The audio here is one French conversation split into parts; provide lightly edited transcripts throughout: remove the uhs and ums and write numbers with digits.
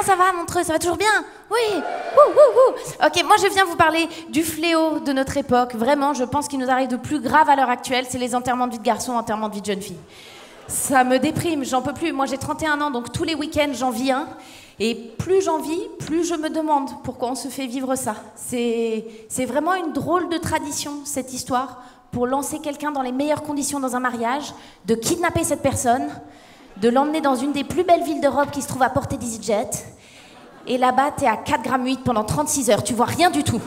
ça va, Montreux? Ça va toujours bien? Oui. Ok, moi je viens vous parler du fléau de notre époque. Vraiment, je pense qu'il nous arrive de plus grave à l'heure actuelle, c'est les enterrements de vie de garçon, enterrements de vie de jeune fille. Ça me déprime, j'en peux plus. Moi j'ai 31 ans, donc tous les week-ends j'en vis un. Et plus j'en vis, plus je me demande pourquoi on se fait vivre ça. C'est vraiment une drôle de tradition, cette histoire, pour lancer quelqu'un dans les meilleures conditions dans un mariage, de kidnapper cette personne, de l'emmener dans une des plus belles villes d'Europe qui se trouve à portée d'EasyJet. Et là-bas, t'es à 4,8 g pendant 36 heures, tu vois rien du tout.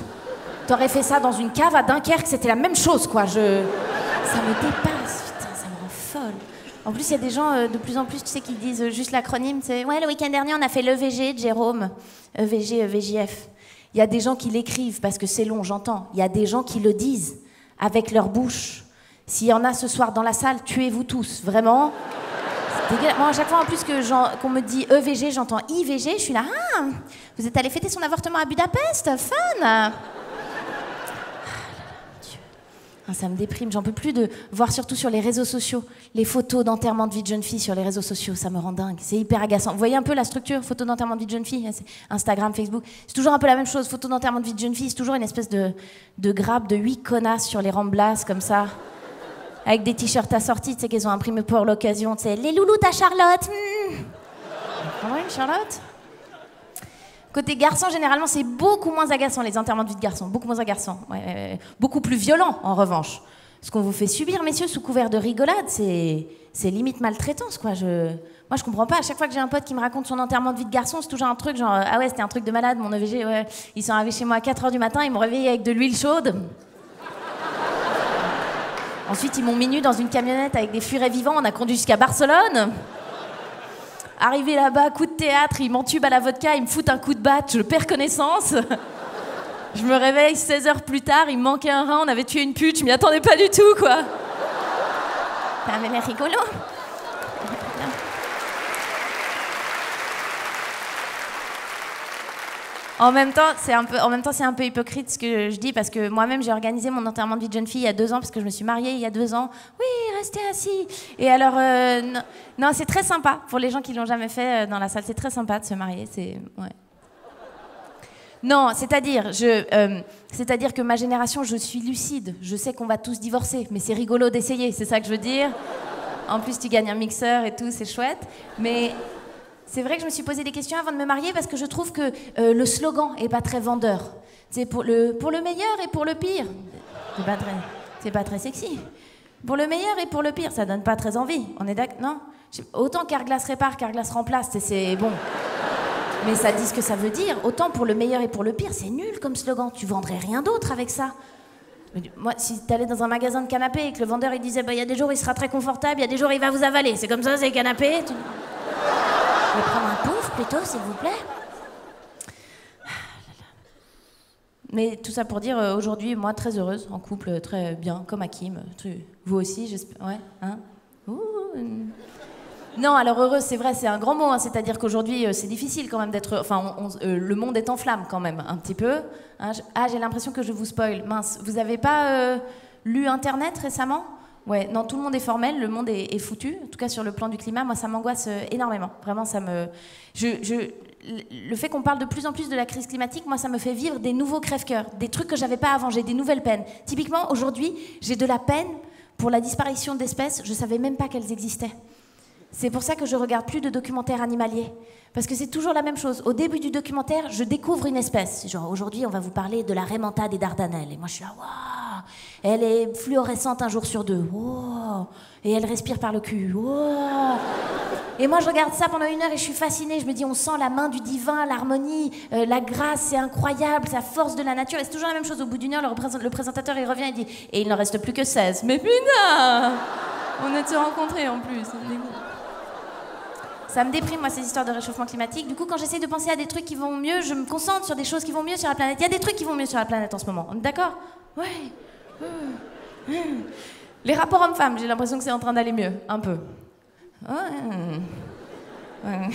T'aurais fait ça dans une cave à Dunkerque, c'était la même chose, quoi. Ça me dépasse, putain, ça me rend folle. En plus, il y a des gens de plus en plus, tu sais, qui disent juste l'acronyme. C'est ouais, le week-end dernier, on a fait l'EVG de Jérôme. EVG, EVJF. Il y a des gens qui l'écrivent parce que c'est long, j'entends. Il y a des gens qui le disent avec leur bouche. S'il y en a ce soir dans la salle, tuez-vous tous. Vraiment. C'est dégueulasse. Moi, à chaque fois, en plus, qu'on me dit EVG, j'entends IVG. Je suis là, ah, vous êtes allé fêter son avortement à Budapest? Fun! Ça me déprime, j'en peux plus de voir surtout sur les réseaux sociaux les photos d'enterrement de vie de jeune fille sur les réseaux sociaux, ça me rend dingue, c'est hyper agaçant. Vous voyez un peu la structure, photo d'enterrement de vie de jeune fille, Instagram, Facebook, c'est toujours un peu la même chose, photo d'enterrement de vie de jeune fille, c'est toujours une espèce de grappe de 8 connasses sur les ramblas comme ça, avec des t-shirts assortis, tu sais qu'elles ont imprimé pour l'occasion, tu sais, les loulous à Charlotte. Ah ouais, Charlotte? Côté garçon, généralement, c'est beaucoup moins agaçant, les enterrements de vie de garçon. Beaucoup moins agaçant. Ouais, beaucoup plus violent, en revanche. Ce qu'on vous fait subir, messieurs, sous couvert de rigolade, c'est limite maltraitance, quoi. Moi, je comprends pas. À chaque fois que j'ai un pote qui me raconte son enterrement de vie de garçon, c'est toujours un truc genre, ah ouais, c'était un truc de malade, mon EVG, ouais. Ils sont arrivés chez moi à 4h du matin, ils m'ont réveillé avec de l'huile chaude. Ensuite, ils m'ont mis nu dans une camionnette avec des furets vivants, on a conduit jusqu'à Barcelone. Arrivé là-bas, coup de théâtre, ils m'entubent à la vodka, ils me foutent un coup de batte, je perds connaissance. Je me réveille 16 heures plus tard, il me manquait un rein, on avait tué une pute, je m'y attendais pas du tout, quoi. Ça avait l'air rigolo. En même temps, c'est un peu hypocrite ce que je dis, parce que moi-même, j'ai organisé mon enterrement de vie de jeune fille il y a 2 ans, parce que je me suis mariée il y a 2 ans. Oui, restez assis. Et alors, non, c'est très sympa pour les gens qui l'ont jamais fait dans la salle. C'est très sympa de se marier. Ouais. Non, c'est-à-dire que ma génération, je suis lucide. Je sais qu'on va tous divorcer, mais c'est rigolo d'essayer. C'est ça que je veux dire. En plus, tu gagnes un mixeur et tout, c'est chouette. Mais c'est vrai que je me suis posé des questions avant de me marier parce que je trouve que le slogan est pas très vendeur. C'est pour le meilleur et pour le pire. C'est pas très sexy. Pour le meilleur et pour le pire, ça donne pas très envie. On est d'accord? Non? Autant Carglass répare, Carglass remplace, c'est bon. Mais ça dit ce que ça veut dire. Autant pour le meilleur et pour le pire, c'est nul comme slogan. Tu vendrais rien d'autre avec ça. Moi, si t'allais dans un magasin de canapés et que le vendeur il disait, bah, y a des jours il sera très confortable, il y a des jours il va vous avaler. C'est comme ça, c'est canapé. Je vais prendre un pouf plutôt, s'il vous plaît. Mais tout ça pour dire, aujourd'hui, moi, très heureuse, en couple, très bien, comme Hakim. Vous aussi, j'espère. Ouais, hein? Ouh. Non, alors heureuse, c'est vrai, c'est un grand mot. Hein, c'est-à-dire qu'aujourd'hui, c'est difficile quand même d'être... Enfin, le monde est en flammes quand même, un petit peu. Hein, j'ai l'impression que je vous spoil. Mince, vous avez pas lu Internet récemment? Ouais, non, tout le monde est formel, le monde est foutu. En tout cas, sur le plan du climat, moi, ça m'angoisse énormément. Vraiment, ça me... Le fait qu'on parle de plus en plus de la crise climatique, moi, ça me fait vivre des nouveaux crève-cœurs, des trucs que j'avais pas avant, j'ai des nouvelles peines. Typiquement, aujourd'hui, j'ai de la peine pour la disparition d'espèces, je savais même pas qu'elles existaient. C'est pour ça que je regarde plus de documentaires animaliers. Parce que c'est toujours la même chose. Au début du documentaire, je découvre une espèce. Genre, aujourd'hui, on va vous parler de la raimanta des Dardanelles. Et moi, je suis là, waouh! Elle est fluorescente un jour sur 2. Wow! Et elle respire par le cul. Wow! Et moi, je regarde ça pendant 1 heure et je suis fascinée. Je me dis, on sent la main du divin, l'harmonie, la grâce, c'est incroyable, la force de la nature. Et c'est toujours la même chose. Au bout d'1 heure, le présentateur, il revient et dit, et il n'en reste plus que 16. Mais putain! On est se rencontrer en plus. Ça me déprime, moi, ces histoires de réchauffement climatique. Du coup, quand j'essaie de penser à des trucs qui vont mieux, je me concentre sur des choses qui vont mieux sur la planète. Il y a des trucs qui vont mieux sur la planète en ce moment. On est d'accord? Ouais. Les rapports hommes-femmes, j'ai l'impression que c'est en train d'aller mieux. Un peu. Ouais.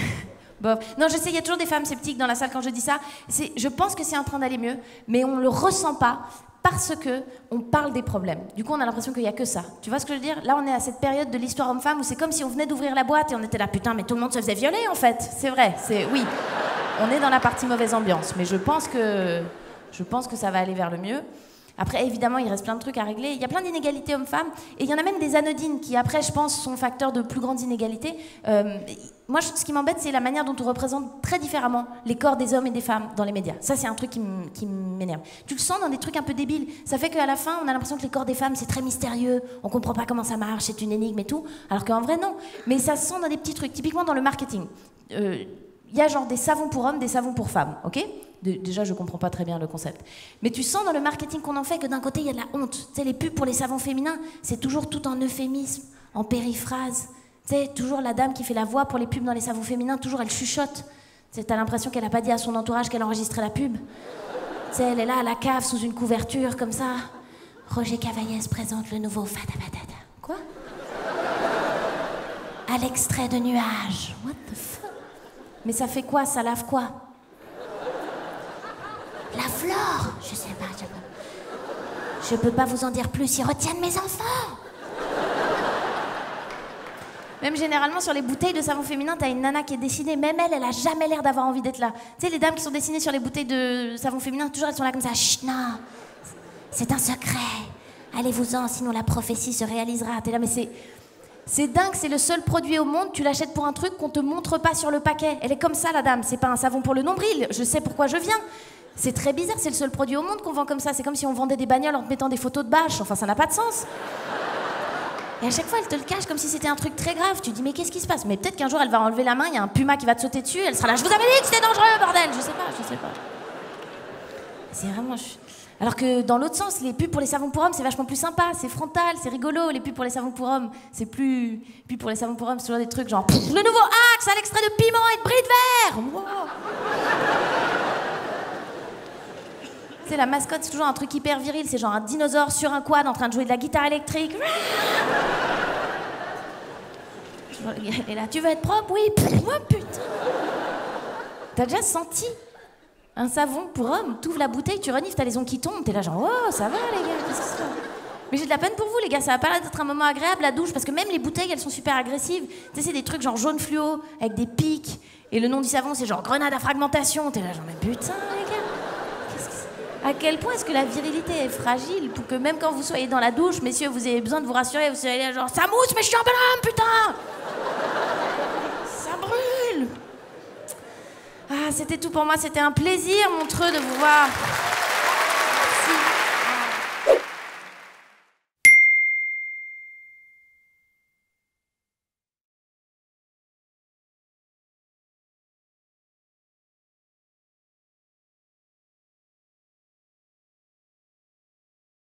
Bof. Non, je sais, il y a toujours des femmes sceptiques dans la salle quand je dis ça. Je pense que c'est en train d'aller mieux, mais on ne le ressent pas parce qu'on parle des problèmes. Du coup, on a l'impression qu'il n'y a que ça. Tu vois ce que je veux dire? Là, on est à cette période de l'histoire homme-femme où c'est comme si on venait d'ouvrir la boîte et on était là, putain, mais tout le monde se faisait violer, en fait. C'est vrai, oui. On est dans la partie mauvaise ambiance, mais je pense que ça va aller vers le mieux. Après, évidemment, il reste plein de trucs à régler. Il y a plein d'inégalités hommes-femmes. Et il y en a même des anodines qui, après, je pense, sont facteurs de plus grandes inégalités. Moi, ce qui m'embête, c'est la manière dont on représente très différemment les corps des hommes et des femmes dans les médias. Ça, c'est un truc qui m'énerve. Tu le sens dans des trucs un peu débiles. Ça fait qu'à la fin, on a l'impression que les corps des femmes, c'est très mystérieux. On comprend pas comment ça marche, c'est une énigme et tout. Alors qu'en vrai, non. Mais ça se sent dans des petits trucs. Typiquement dans le marketing. Il y a genre des savons pour hommes, des savons pour femmes, ok ? Déjà, je comprends pas très bien le concept. Mais tu sens dans le marketing qu'on en fait que d'un côté, il y a de la honte. Tu sais, les pubs pour les savons féminins, c'est toujours tout en euphémisme, en périphrase. Tu sais, toujours la dame qui fait la voix pour les pubs dans les savons féminins, toujours elle chuchote. Tu sais, t'as l'impression qu'elle a pas dit à son entourage qu'elle enregistrait la pub. Tu sais, elle est là à la cave sous une couverture, comme ça. Roger Cavaillès présente le nouveau Fadabadada. Quoi ? À l'extrait de nuages. What the fuck ? Mais ça fait quoi? Ça lave quoi? La flore? Je sais pas, je peux pas vous en dire plus, ils retiennent mes enfants. Même généralement sur les bouteilles de savon féminin, t'as une nana qui est dessinée, même elle a jamais l'air d'avoir envie d'être là. Tu sais, les dames qui sont dessinées sur les bouteilles de savon féminin, toujours elles sont là comme ça, chut, non, c'est un secret, allez-vous-en, sinon la prophétie se réalisera. T'es là, mais c'est dingue, c'est le seul produit au monde, tu l'achètes pour un truc qu'on te montre pas sur le paquet. Elle est comme ça, la dame, c'est pas un savon pour le nombril, je sais pourquoi je viens. C'est très bizarre, c'est le seul produit au monde qu'on vend comme ça. C'est comme si on vendait des bagnoles en te mettant des photos de bâches, enfin ça n'a pas de sens. Et à chaque fois, elle te le cache comme si c'était un truc très grave. Tu te dis, mais qu'est-ce qui se passe? Mais peut-être qu'un jour, elle va enlever la main, il y a un puma qui va te sauter dessus, elle sera là, je vous avais dit que c'était dangereux, bordel. Je sais pas. C'est vraiment... Alors que dans l'autre sens, les pubs pour les savons pour hommes, c'est vachement plus sympa, c'est frontal, c'est rigolo. Les pubs pour les savons pour hommes, c'est plus... Puis pour les savons pour hommes, c'est toujours des trucs genre... Le nouveau Axe à l'extrait de piment et de bris de verre. Wow. Tu sais, la mascotte, c'est toujours un truc hyper viril. C'est genre un dinosaure sur un quad en train de jouer de la guitare électrique. Et là, tu veux être propre? Oui. Oh putain. T'as déjà senti un savon pour homme? T'ouvres la bouteille, tu renifles, t'as les ongles qui tombent. T'es là genre, oh, ça va les gars, qu'est-ce qui se passe? Mais j'ai de la peine pour vous les gars, ça va pas l'air d'être un moment agréable la douche, parce que même les bouteilles, elles sont super agressives. Tu sais, c'est des trucs genre jaune fluo, avec des pics. Et le nom du savon, c'est genre grenade à fragmentation. T'es là genre, mais putain les gars. À quel point est-ce que la virilité est fragile pour que même quand vous soyez dans la douche, messieurs, vous avez besoin de vous rassurer, vous soyez là genre ça mousse mais je suis un bonhomme, putain. Ça brûle. Ah, c'était tout pour moi, c'était un plaisir montreux de vous voir.